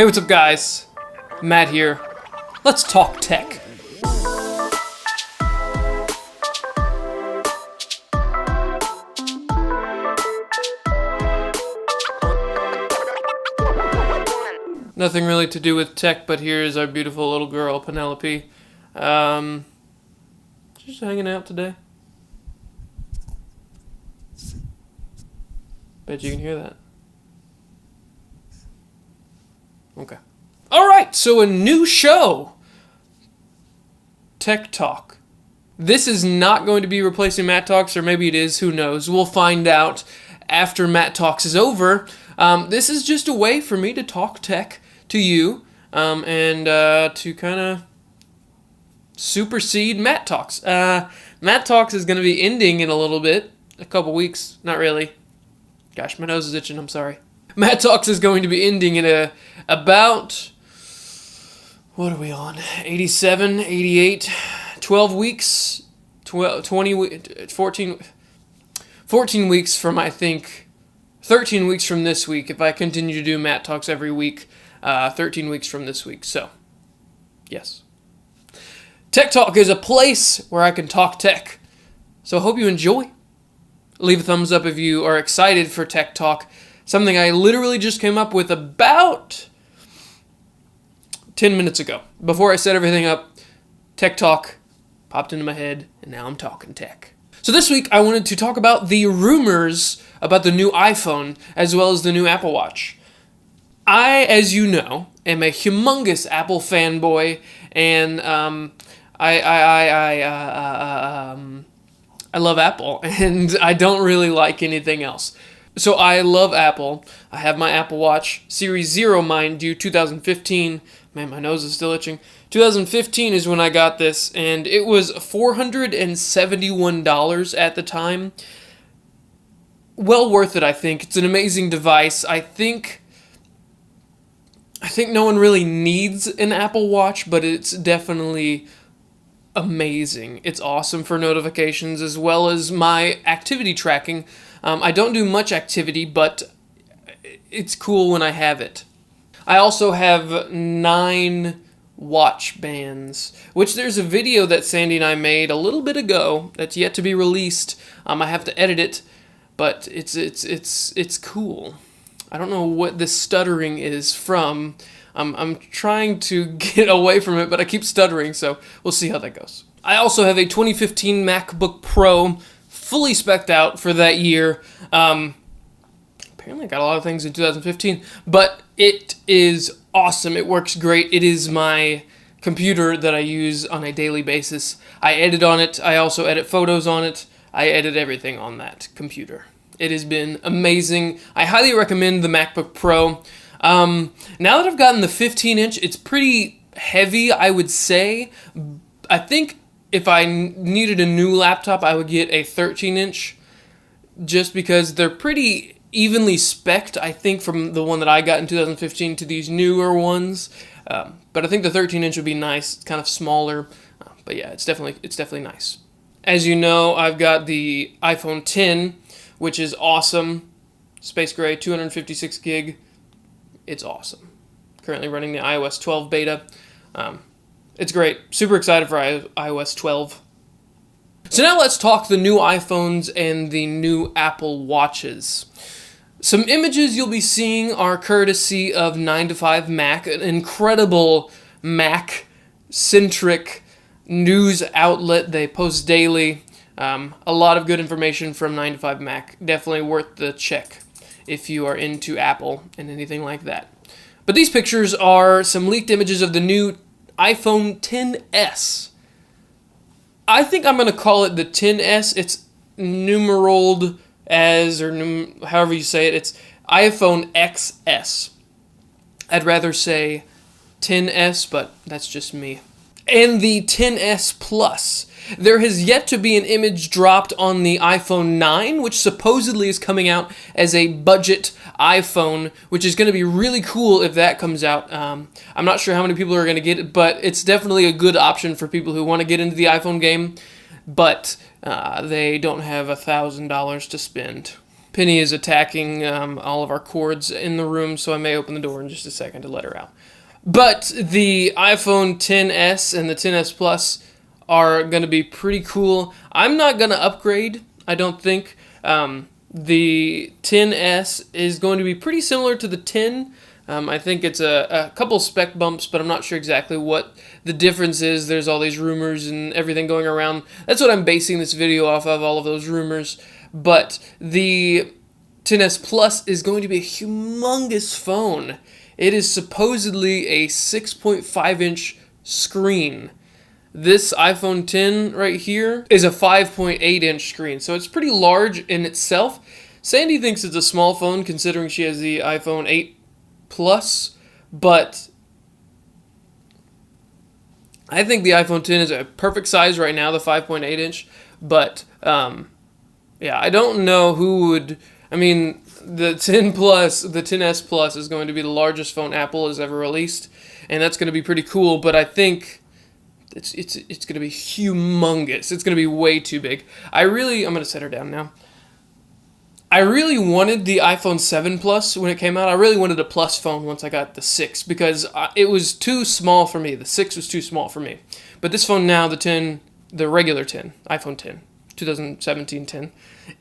Hey, what's up guys? Matt here. Let's talk tech. Nothing really to do with tech, but here's our beautiful little girl, Penelope. Just hanging out today. Bet you can hear that. Okay. Alright, so a new show. Tech Talk. This is not going to be replacing Matt Talks, or maybe it is, who knows. We'll find out after Matt Talks is over. This is just a way for me to talk tech to you, and to kind of supersede Matt Talks. Matt Talks is going to be ending in a little bit, a couple weeks, not really. Gosh, my nose is itching, I'm sorry. Matt Talks is going to be ending in about, what are we on, 87, 88, 12 weeks, 14 weeks from, I think, 13 weeks from this week, if I continue to do Matt Talks every week, 13 weeks from this week, so, yes. Tech Talk is a place where I can talk tech, so I hope you enjoy. Leave a thumbs up if you are excited for Tech Talk. Something I literally just came up with about 10 minutes ago. Before I set everything up, Tech Talk popped into my head, and now I'm talking tech. So this week, I wanted to talk about the rumors about the new iPhone, as well as the new Apple Watch. I, as you know, am a humongous Apple fanboy, and I love Apple, and I don't really like anything else. So I love Apple. I have my Apple Watch Series 0, mind you, 2015. Man, my nose is still itching. 2015 is when I got this, and it was $471 at the time. Well worth it, I think. It's an amazing device. I think no one really needs an Apple Watch, but it's definitely amazing. It's awesome for notifications as well as my activity tracking. I don't do much activity, but it's cool when I have it. I also have 9 watch bands, which there's a video that Sandy and I made a little bit ago that's yet to be released. I have to edit it, but it's cool. I don't know what this stuttering is from. I'm trying to get away from it, but I keep stuttering, so we'll see how that goes. I also have a 2015 MacBook Pro, fully spec'd out for that year. Apparently I got a lot of things in 2015, but it is awesome. It works great. It is my computer that I use on a daily basis. I edit on it. I also edit photos on it. I edit everything on that computer. It has been amazing. I highly recommend the MacBook Pro. Now that I've gotten the 15-inch, it's pretty heavy, I would say. I think if I needed a new laptop, I would get a 13-inch, just because they're pretty evenly spec'd, I think, from the one that I got in 2015 to these newer ones. But I think the 13-inch would be nice. It's kind of smaller, but yeah, it's definitely nice. As you know, I've got the iPhone 10, which is awesome. Space gray, 256 gig. It's awesome. Currently running the iOS 12 beta. It's great. Super excited for iOS 12. So now let's talk the new iPhones and the new Apple Watches. Some images you'll be seeing are courtesy of 9to5Mac, an incredible Mac-centric news outlet. They post daily. A lot of good information from 9to5Mac. Definitely worth the check if you are into Apple and anything like that. But these pictures are some leaked images of the new iPhone XS. I think I'm going to call it the XS. It's numeraled as, or however you say it, it's iPhone XS. I'd rather say XS, but that's just me. And the XS Plus. There has yet to be an image dropped on the iPhone 9, which supposedly is coming out as a budget iPhone, which is going to be really cool if that comes out. I'm not sure how many people are going to get it, but it's definitely a good option for people who want to get into the iPhone game, but they don't have $1,000 to spend. Penny is attacking all of our cords in the room, so I may open the door in just a second to let her out. But the iPhone XS and the XS Plus are going to be pretty cool. I'm not going to upgrade, I don't think. The XS is going to be pretty similar to the 10. I think it's a couple spec bumps, but I'm not sure exactly what the difference is. There's all these rumors and everything going around. That's what I'm basing this video off of, all of those rumors. But the XS Plus is going to be a humongous phone. It is supposedly a 6.5-inch screen. This iPhone 10 right here is a 5.8-inch screen, so it's pretty large in itself. Sandy thinks it's a small phone considering she has the iPhone 8 Plus, but I think the iPhone 10 is a perfect size right now, the 5.8-inch, but yeah, I don't know who would... I mean, the 10 Plus, the XS Plus is going to be the largest phone Apple has ever released, and that's going to be pretty cool, but I think it's going to be humongous. It's going to be way too big. I'm going to set her down now. I really wanted the iPhone 7 Plus when it came out. I really wanted a Plus phone once I got the 6 because it was too small for me. The 6 was too small for me. But this phone now, the regular 10, iPhone 10, 2017 10,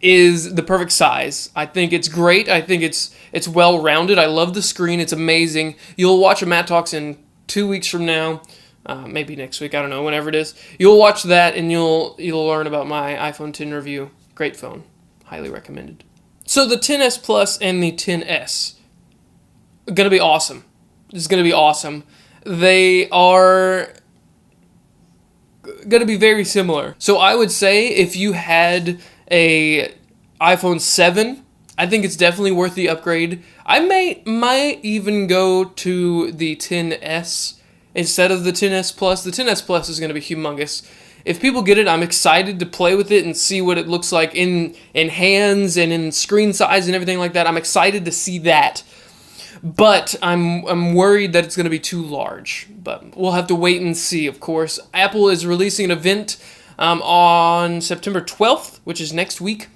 is the perfect size. I think it's great. I think it's well-rounded. I love the screen. It's amazing. You'll watch a Matt Talks in 2 weeks from now. Maybe next week. I don't know. Whenever it is. You'll watch that and you'll learn about my iPhone 10 review. Great phone. Highly recommended. So the XS Plus and the XS are going to be awesome. It's going to be awesome. They are going to be very similar. So I would say if you had a iPhone 7, I think it's definitely worth the upgrade. I might even go to the XS instead of the XS Plus. The XS Plus is going to be humongous. If people get it, I'm excited to play with it and see what it looks like in hands and in screen size and everything like that. I'm excited to see that. But I'm worried that it's going to be too large. But we'll have to wait and see, of course. Apple is releasing an event on September 12th, which is next week,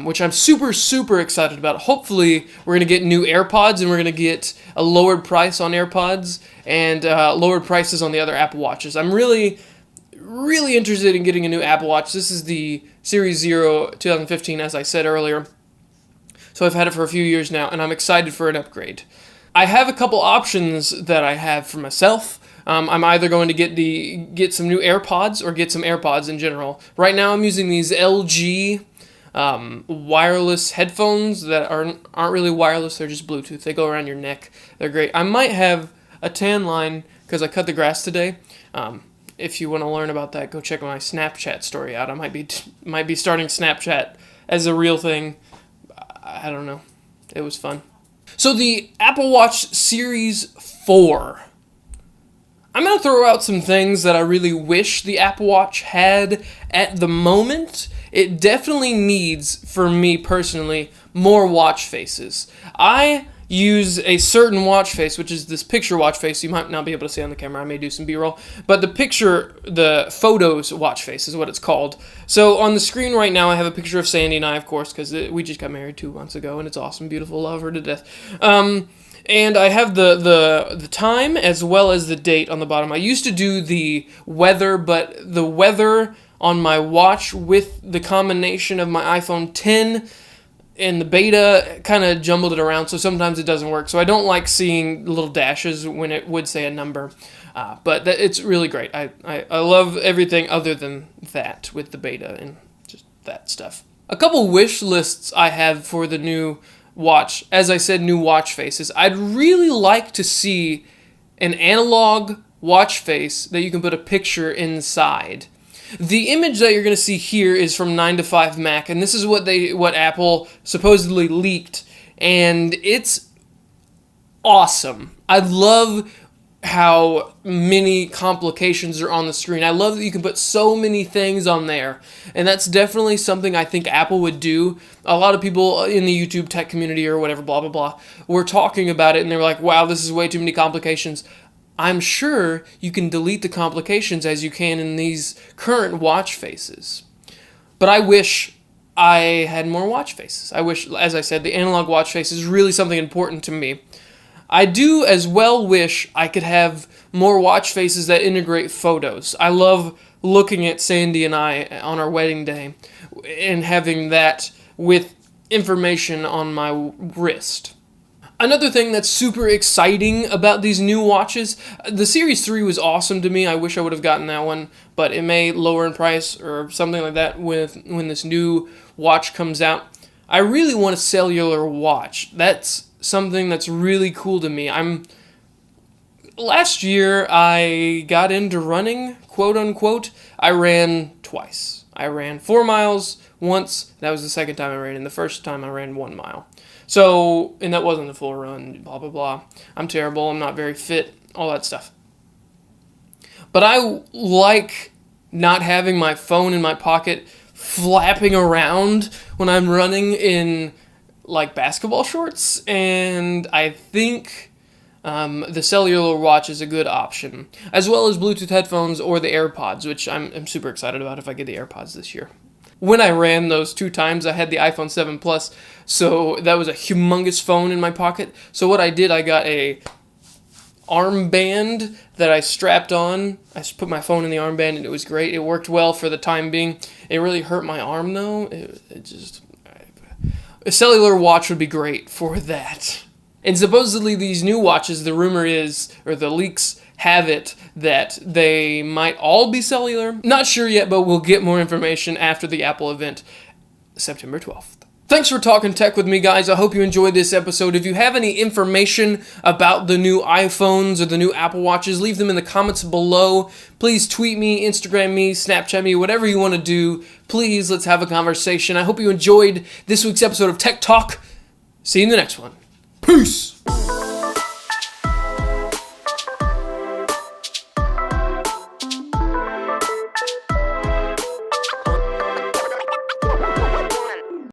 which I'm super, super excited about. Hopefully, we're going to get new AirPods, and we're going to get a lowered price on AirPods and lowered prices on the other Apple Watches. I'm really interested in getting a new Apple Watch. This is the Series 0 2015, as I said earlier. So I've had it for a few years now, and I'm excited for an upgrade. I have a couple options that I have for myself. I'm either going to get some new AirPods or get some AirPods in general. Right now I'm using these LG wireless headphones that aren't really wireless. They're just Bluetooth. They go around your neck. They're great. I might have a tan line because I cut the grass today. If you want to learn about that, go check my Snapchat story out. I might be starting Snapchat as a real thing. I don't know. It was fun. So the Apple Watch Series 4. I'm going to throw out some things that I really wish the Apple Watch had at the moment. It definitely needs, for me personally, more watch faces. I use a certain watch face, which is this picture watch face. You might not be able to see on the camera. I may do some B-roll. But the photos watch face is what it's called. So on the screen right now, I have a picture of Sandy and I, of course, because we just got married 2 months ago, and it's awesome, beautiful, love her to death. And I have the time as well as the date on the bottom. I used to do the weather, but the weather on my watch with the combination of my iPhone 10 and the beta kind of jumbled it around, so sometimes it doesn't work. So I don't like seeing little dashes when it would say a number, but it's really great. I love everything other than that with the beta and just that stuff. A couple wish lists I have for the new watch. As I said, new watch faces. I'd really like to see an analog watch face that you can put a picture inside. The image that you're going to see here is from 9to5Mac, and this is what Apple supposedly leaked, and it's awesome. I love how many complications are on the screen. I love that you can put so many things on there, and that's definitely something I think Apple would do. A lot of people in the YouTube tech community or whatever, blah, blah, blah, were talking about it, and they were like, wow, this is way too many complications. I'm sure you can delete the complications as you can in these current watch faces. But I wish I had more watch faces. I wish, as I said, the analog watch face is really something important to me. I do as well wish I could have more watch faces that integrate photos. I love looking at Sandy and I on our wedding day and having that with information on my wrist. Another thing that's super exciting about these new watches, the Series 3 was awesome to me. I wish I would have gotten that one, but it may lower in price or something like that when this new watch comes out. I really want a cellular watch. That's something that's really cool to me. Last year I got into running, quote unquote. I ran twice. I ran 4 miles once. That was the second time I ran, and the first time I ran 1 mile. So, and that wasn't a full run, blah, blah, blah. I'm terrible, I'm not very fit, all that stuff. But I like not having my phone in my pocket flapping around when I'm running in, like, basketball shorts, and I think the cellular watch is a good option, as well as Bluetooth headphones or the AirPods, which I'm super excited about if I get the AirPods this year. When I ran those 2 times, I had the iPhone 7 Plus, so that was a humongous phone in my pocket. So what I did, I got a armband that I strapped on. I just put my phone in the armband, and it was great. It worked well for the time being. It really hurt my arm, though. A cellular watch would be great for that. And supposedly these new watches, the rumor is, or the leaks have it, that they might all be cellular. Not sure yet, but we'll get more information after the Apple event, September 12th. Thanks for talking tech with me, guys. I hope you enjoyed this episode. If you have any information about the new iPhones or the new Apple Watches, leave them in the comments below. Please tweet me, Instagram me, Snapchat me, whatever you want to do. Please, let's have a conversation. I hope you enjoyed this week's episode of Tech Talk. See you in the next one. Peace!